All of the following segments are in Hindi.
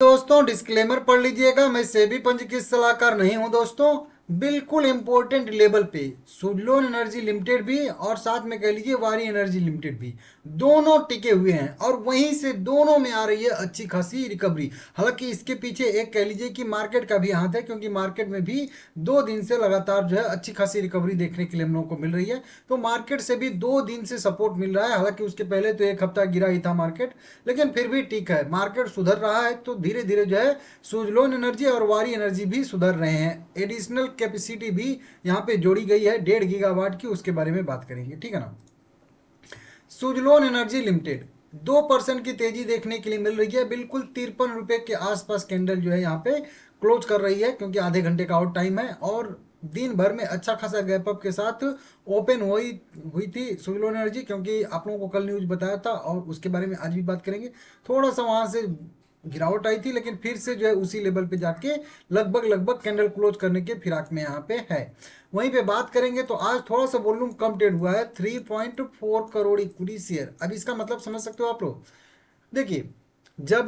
दोस्तों डिस्क्लेमर पढ़ लीजिएगा, मैं सेबी पंजीकृत सलाहकार नहीं हूं दोस्तों। बिल्कुल इंपॉर्टेंट लेवल पे सुजलोन एनर्जी लिमिटेड भी और साथ में कह लीजिए वारी एनर्जी लिमिटेड भी दोनों टिके हुए हैं और वहीं से दोनों में आ रही है अच्छी खासी रिकवरी। हालांकि इसके पीछे एक कह लीजिए कि मार्केट का भी हाथ है, क्योंकि मार्केट में भी 2 दिन से लगातार जो है अच्छी खासी रिकवरी देखने के लिए हम लोगों को मिल रही है। तो मार्केट से भी 2 दिन से सपोर्ट मिल रहा है। हालांकि उसके पहले तो एक हफ्ता गिरा ही था मार्केट, लेकिन फिर भी ठीक है, मार्केट सुधर रहा है। तो धीरे धीरे जो है सुजलोन एनर्जी और वारी एनर्जी भी सुधर रहे हैं। एडिशनल कैपेसिटी भी यहाँ पे जोड़ी गई है 1.5 गीगावाट की, उसके बारे में बात करेंगे, ठीक है ना। सुजलोन एनर्जी लिमिटेड 2% की तेजी देखने के लिए मिल रही है। बिल्कुल 53 रुपए के आसपास कैंडल जो है यहाँ पे क्लोज कर रही है, क्योंकि आधे घंटे का आउट टाइम है और दिन भर में अच्छा खासा गैप अप के साथ ओपन हुई हुई थी सुजलोन एनर्जी, क्योंकि आप लोगों को कल न्यूज बताया था और उसके बारे में आज भी बात करेंगे। थोड़ा सा वहां से गिरावट आई थी, लेकिन फिर से जो है उसी लेवल पे जाके लगभग लगभग कैंडल क्लोज करने के फिराक में यहाँ पे है। वहीं पे बात करेंगे तो आज थोड़ा सा वॉल्यूम कम ट्रेड हुआ है, 3.4 करोड़ इक्विटी शेयर। अब इसका मतलब समझ सकते हो आप लोग। देखिए, जब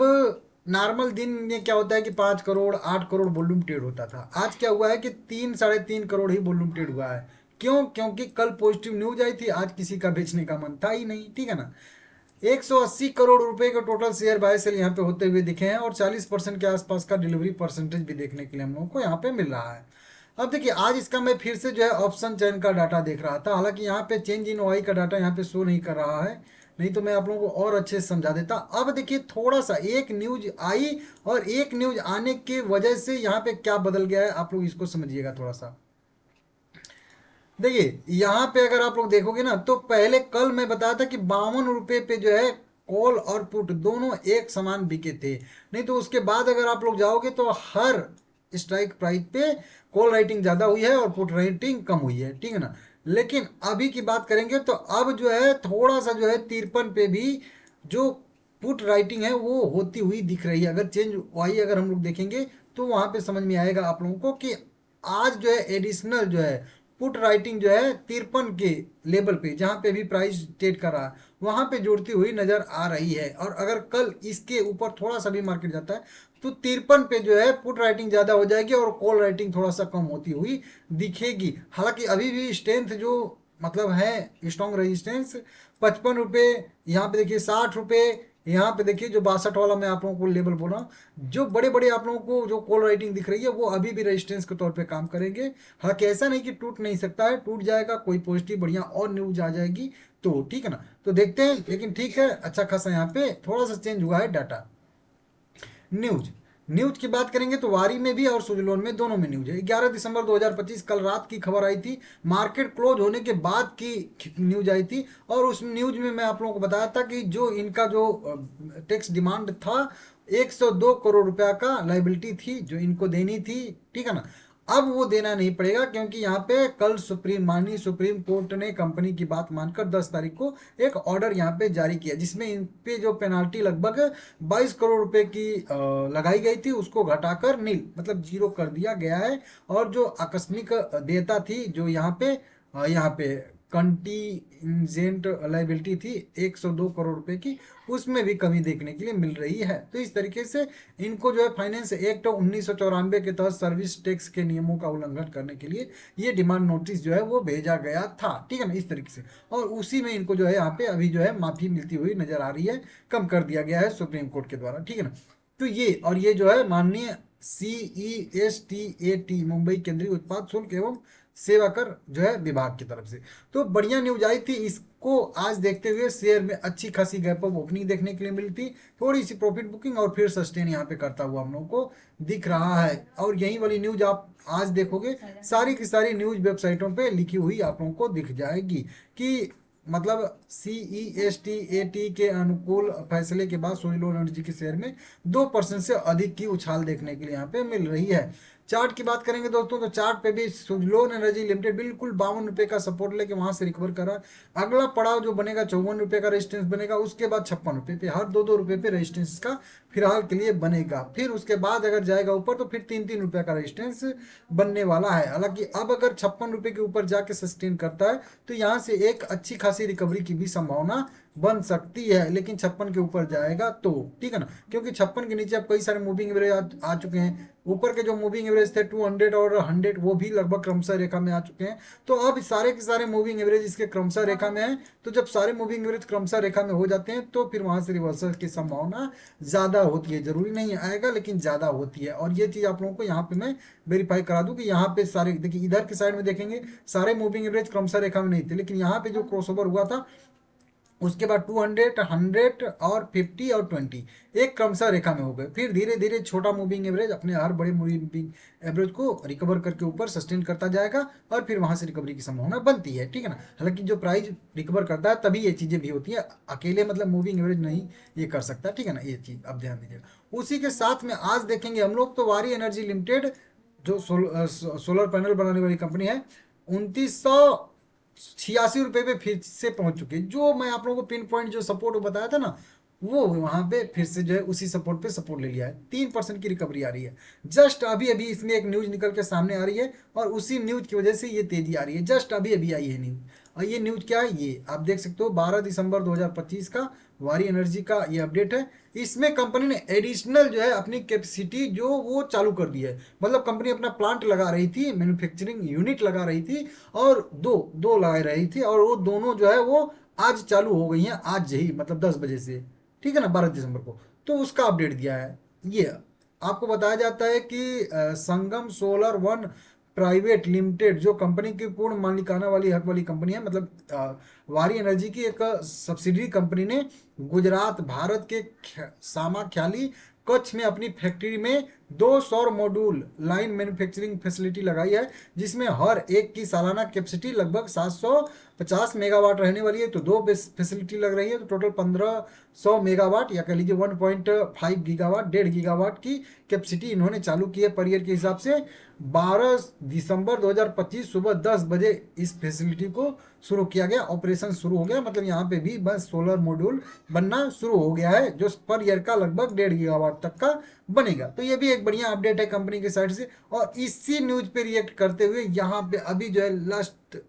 नॉर्मल दिन में क्या होता है कि 5 करोड़ 8 करोड़ वॉल्यूम ट्रेड होता था, आज क्या हुआ है कि 3 साढ़े 3 करोड़ ही वॉल्यूम ट्रेड हुआ है। क्यों? क्योंकि कल पॉजिटिव न्यूज आई थी, आज किसी का बेचने का मन था ही नहीं, ठीक है ना। 180 करोड़ रुपए के टोटल शेयर बाय सेल यहाँ पे होते हुए दिखे हैं और 40% के आसपास का डिलीवरी परसेंटेज भी देखने के लिए हम लोगों को यहाँ पे मिल रहा है। अब देखिए, आज इसका मैं फिर से जो है ऑप्शन चयन का डाटा देख रहा था। हालांकि यहाँ पे चेंज इन वाई का डाटा यहाँ पे शो नहीं कर रहा है, नहीं तो मैं आप लोगों को और अच्छे से समझा देता। अब देखिए, थोड़ा सा एक न्यूज आई और एक न्यूज आने की वजह से यहाँ पे क्या बदल गया है, आप लोग इसको समझिएगा थोड़ा सा। देखिए, यहाँ पे अगर आप लोग देखोगे ना, तो पहले कल मैं बताया था कि 52 रुपए पे जो है कॉल और पुट दोनों एक समान बिके थे। नहीं तो उसके बाद अगर आप लोग जाओगे तो हर स्ट्राइक प्राइस पे कॉल राइटिंग ज्यादा हुई है और पुट राइटिंग कम हुई है, ठीक है ना। लेकिन अभी की बात करेंगे तो अब जो है थोड़ा सा जो है 53 पे भी जो पुट राइटिंग है वो होती हुई दिख रही है। अगर चेंज वाई अगर हम लोग देखेंगे तो वहां पे समझ में आएगा आप लोगों को कि आज जो है एडिशनल जो है पुट राइटिंग जो है 53 के लेवल पे जहां पे भी प्राइस ट्रेड कर रहा है वहां पे जुड़ती हुई नजर आ रही है। और अगर कल इसके ऊपर थोड़ा सा भी मार्केट जाता है तो 53 पे जो है पुट राइटिंग ज्यादा हो जाएगी और कॉल राइटिंग थोड़ा सा कम होती हुई दिखेगी। हालांकि अभी भी स्ट्रेंथ जो मतलब है स्ट्रॉन्ग रेजिस्टेंस 55 रुपए, यहाँ पे देखिए 60 रुपए, यहाँ पे देखिए जो 62 वाला मैं आप लोगों को लेवल बोल रहा हूँ, जो बड़े बड़े आप लोगों को जो कॉल राइटिंग दिख रही है वो अभी भी रेजिस्टेंस के तौर पे काम करेंगे। हालांकि ऐसा नहीं कि टूट नहीं सकता है, टूट जाएगा, कोई पॉजिटिव बढ़िया और न्यूज आ जाएगी तो ठीक है ना। तो देखते हैं, लेकिन ठीक है, अच्छा खासा यहाँ पे थोड़ा सा चेंज हुआ है डाटा। न्यूज न्यूज की बात करेंगे तो वारी में भी और सुजलोन में दोनों में न्यूज है। 11 दिसंबर 2025 कल रात की खबर आई थी, मार्केट क्लोज होने के बाद की न्यूज आई थी। और उस न्यूज में मैं आप लोगों को बताया था कि जो इनका जो टैक्स डिमांड था 102 करोड़ रुपया का लाइबिलिटी थी जो इनको देनी थी, ठीक है ना। अब वो देना नहीं पड़ेगा, क्योंकि यहाँ पे कल माननीय सुप्रीम कोर्ट ने कंपनी की बात मानकर 10 तारीख को एक ऑर्डर यहाँ पे जारी किया, जिसमें इन पे जो पेनाल्टी लगभग 22 करोड़ रुपए की लगाई गई थी उसको घटाकर नील मतलब जीरो कर दिया गया है। और जो आकस्मिक देयता थी जो यहाँ पे कंटीजेंट लाइबिलिटी थी 102 करोड़ रुपए की, उसमें भी कमी देखने के लिए मिल रही है। तो इस तरीके से इनको जो है फाइनेंस एक्ट 1994 के तहत सर्विस टैक्स के नियमों का उल्लंघन करने के लिए ये डिमांड नोटिस जो है वो भेजा गया था, ठीक है ना, इस तरीके से। और उसी में इनको जो है यहाँ पे अभी जो है माफी मिलती हुई नजर आ रही है, कम कर दिया गया है सुप्रीम कोर्ट के द्वारा, ठीक है ना। तो ये और ये जो है माननीय CESTAT मुंबई केंद्रीय उत्पाद शुल्क एवं सेवा कर जो है विभाग की तरफ से तो बढ़िया न्यूज आई थी। इसको आज देखते हुए शेयर में अच्छी खासी गैप अप ओपनिंग देखने के लिए मिलती, थोड़ी सी प्रॉफिट बुकिंग और फिर सस्टेन यहाँ पे करता हुआ हम लोगों को दिख रहा है। और यही वाली न्यूज आप आज देखोगे सारी की सारी न्यूज वेबसाइटों पे लिखी हुई आप लोगों को दिख जाएगी कि मतलब CESTAT के अनुकूल फैसले के बाद सुजलोन एनर्जी के शेयर में 2% से अधिक की उछाल देखने के लिए यहाँ पे मिल रही है। चार्ट की बात करेंगे दोस्तों तो चार्ट पे भी सुजलोन एनर्जी लिमिटेड बिल्कुल 52 रुपए का सपोर्ट लेके वहां से रिकवर कर रहा है। अगला पड़ाव जो बनेगा 54 रुपए का रेजिस्टेंस बनेगा, उसके बाद 56 रुपए पे, हर 2-2 रुपए पे रेजिस्टेंस का फिलहाल के लिए बनेगा। फिर उसके बाद अगर जाएगा ऊपर तो फिर 3-3 रुपए का रेजिस्टेंस बनने वाला है। हालांकि अब अगर 56 रुपए के ऊपर जाके सस्टेन करता है तो यहाँ से एक अच्छी खासी रिकवरी की भी संभावना बन सकती है, लेकिन 56 के ऊपर जाएगा तो, ठीक है ना, क्योंकि 56 के नीचे अब कई सारे मूविंग एवरेज आ चुके हैं। ऊपर के जो मूविंग एवरेज थे 200 और 100 वो भी लगभग क्रमशः रेखा में आ चुके हैं। तो अब सारे के सारे मूविंग एवरेज इसके क्रमशः रेखा में है। तो जब सारे मूविंग एवरेज क्रमशः रेखा में हो जाते हैं तो फिर वहां से रिवर्सल की संभावना ज्यादा होती है, जरूरी नहीं आएगा लेकिन ज्यादा होती है। और ये चीज आप लोगों को यहाँ पे मैं वेरीफाई करा दूं कि यहाँ पे सारे देखिए, इधर की साइड में देखेंगे सारे मूविंग एवरेज क्रमशः रेखा में नहीं थे, लेकिन यहाँ पे जो क्रॉसओवर हुआ था उसके बाद 200, 100 और 50 और 20 एक क्रमशः रेखा में हो गए। फिर धीरे धीरे छोटा मूविंग एवरेज अपने हर बड़े मूविंग एवरेज को रिकवर करके ऊपर सस्टेन करता जाएगा और फिर वहां से रिकवरी की संभावना बनती है, ठीक है ना। हालांकि जो प्राइस रिकवर करता है तभी ये चीजें भी होती है, अकेले मतलब मूविंग एवरेज नहीं ये कर सकता, ठीक है ना। ये चीज अब ध्यान दीजिएगा। उसी के साथ में आज देखेंगे हम लोग तो वारी एनर्जी लिमिटेड जो सोलर पैनल बनाने वाली कंपनी है, 2986 रुपये पे फिर से पहुंच चुके हैं। जो मैं आप लोगों को पिन पॉइंट जो सपोर्ट बताया था ना, वो वहां पे फिर से जो है उसी सपोर्ट पे सपोर्ट ले लिया है। 3% की रिकवरी आ रही है। जस्ट अभी अभी इसमें एक न्यूज निकल के सामने आ रही है और उसी न्यूज की वजह से ये तेजी आ रही है। जस्ट अभी अभी आई है न्यूज। और ये न्यूज क्या है, ये आप देख सकते हो 12 दिसंबर 2025 का वारी एनर्जी का ये अपडेट है। इसमें कंपनी ने एडिशनल जो है अपनी कैपेसिटी जो वो चालू कर दी है। मतलब कंपनी अपना प्लांट लगा रही थी, मैन्युफैक्चरिंग यूनिट लगा रही थी और दो दो लगा रही थी, और वो दोनों जो है वो आज चालू हो गई हैं, आज ही मतलब 10 बजे से, ठीक है ना, 12 दिसंबर को। तो उसका अपडेट दिया है। ये आपको बताया जाता है कि संगम सोलर वन प्राइवेट लिमिटेड जो कंपनी की पूर्ण मालिकाना वाली हक वाली कंपनी है, मतलब वारी एनर्जी की एक सब्सिडरी कंपनी ने गुजरात भारत के सामाख्याली कच्छ में अपनी फैक्ट्री में 2 सौर मॉड्यूल लाइन मैन्युफैक्चरिंग फैसिलिटी लगाई है, जिसमें हर एक की सालाना कैपेसिटी लगभग 750 मेगावाट रहने वाली है। तो 2 फैसिलिटी लग रही है, तो टोटल 1500 मेगावाट या कह लीजिए 1.5 गीगावाट, 1.5 गीगावाट की कैपेसिटी इन्होंने चालू की है पर ईयर के हिसाब से। 12 दिसंबर 2025 सुबह 10 बजे इस फैसिलिटी को शुरू किया गया, ऑपरेशन शुरू हो गया। मतलब यहाँ पे भी बस सोलर मॉड्यूल बनना शुरू हो गया है, जो पर ईयर का लगभग 1.5 गीगावाट तक का बनेगा। तो ये भी एक बढ़िया अपडेट है कंपनी की साइड से। और इसी न्यूज पे रिएक्ट करते हुए यहाँ पे अभी जो है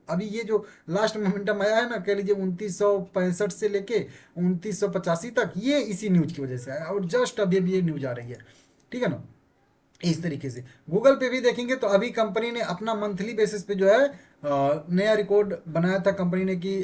अभी ये जो लास्ट मोमेंटम आया है ना, कह लीजिए 2965 से लेके 2985 तक, ये इसी न्यूज की वजह से आया और जस्ट अभी अभी ये न्यूज आ रही है, ठीक है ना। इस तरीके से गूगल पे भी देखेंगे तो अभी कंपनी ने अपना मंथली बेसिस पे जो है नया रिकॉर्ड बनाया था कंपनी ने कि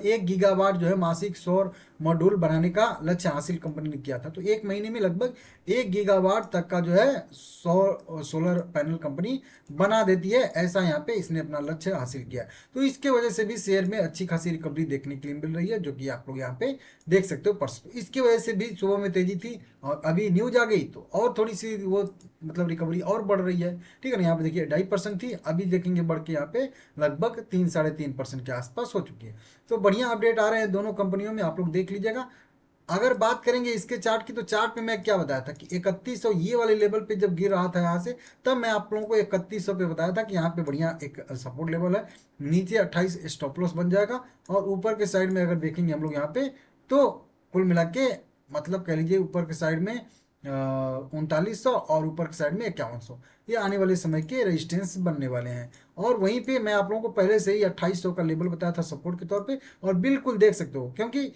1 गीगावाट जो है मासिक सौर मॉड्यूल बनाने का लक्ष्य हासिल कंपनी ने किया था। तो एक महीने में लगभग 1 गीगावाट तक का जो है सोलर पैनल कंपनी बना देती है, ऐसा यहाँ पे इसने अपना लक्ष्य हासिल किया। तो इसके वजह से भी शेयर में अच्छी खासी रिकवरी देखने के लिए मिल रही है, जो कि आप लोग यहाँ पे देख सकते हो परसों। इसकी वजह से भी सुबह में तेजी थी और अभी न्यूज आ गई तो और थोड़ी सी वो मतलब रिकवरी और बढ़ रही है, ठीक है ना। यहाँ पे देखिए 2.5% थी, अभी देखेंगे बढ़ के यहाँ पे लगभग 3-3.5% के आसपास हो चुकी है। तो बढ़िया अपडेट आ रहे हैं दोनों कंपनियों में, आप लोग देख लीजिएगा। अगर बात करेंगे इसके चार्ट की, तो चार्ट पे मैं क्या बताया था कि 3100 ये वाले लेवल पे जब गिर रहा था यहाँ से, तब मैं आप लोगों को 3100 पे बताया था कि यहाँ पे बढ़िया एक सपोर्ट लेवल है। नीचे 28 स्टॉप लॉस बन जाएगा और ऊपर के साइड में अगर देखेंगे हम लोग यहाँ पे, तो कुल मिला के मतलब कह लीजिए ऊपर के साइड में 3900 और ऊपर के साइड में 5100, ये आने वाले समय के रेजिस्टेंस बनने वाले हैं। और वहीं पे मैं आप लोगों को पहले से ही 2800 का लेवल बताया था सपोर्ट के तौर पे, और बिल्कुल देख सकते हो क्योंकि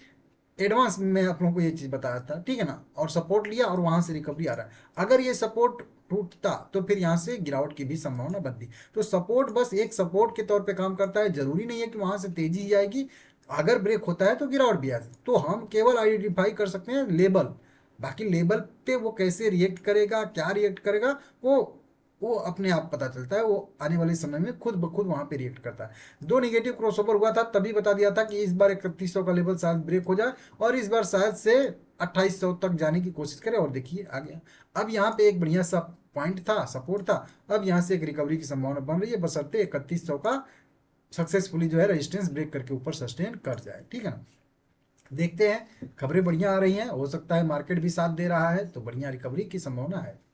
एडवांस में आप लोगों को ये चीज बताया था, ठीक है ना। और सपोर्ट लिया और वहां से रिकवरी आ रहा है। अगर ये सपोर्ट टूटता तो फिर यहाँ से गिरावट की भी संभावना बनती। तो सपोर्ट बस एक सपोर्ट के तौर पे काम करता है, जरूरी नहीं है कि वहां से तेजी ही आएगी। अगर ब्रेक होता है तो गिरावट भी आती, तो हम केवल आइडेंटिफाई कर सकते हैं लेबल। बाकी लेबल पे वो कैसे रिएक्ट करेगा, क्या रिएक्ट करेगा, वो अपने आप पता चलता है। वो आने वाले समय में खुद ब खुद वहां पे रिएक्ट करता है। 2 निगेटिव क्रॉसओवर हुआ था, तभी बता दिया था कि इस बार 3100 का लेवल शायद ब्रेक हो जाए और इस बार शायद से 2800 तक जाने की कोशिश करे। और देखिए आ गया। अब यहाँ पे एक बढ़िया सा पॉइंट था, सपोर्ट था। अब यहाँ से एक रिकवरी की संभावना बन रही है, बशर्ते 3100 का सक्सेसफुली जो है रेजिस्टेंस ब्रेक करके ऊपर सस्टेन कर जाए, ठीक है ना। देखते हैं, खबरें बढ़िया आ रही हैं, हो सकता है मार्केट भी साथ दे रहा है, तो बढ़िया रिकवरी की संभावना है।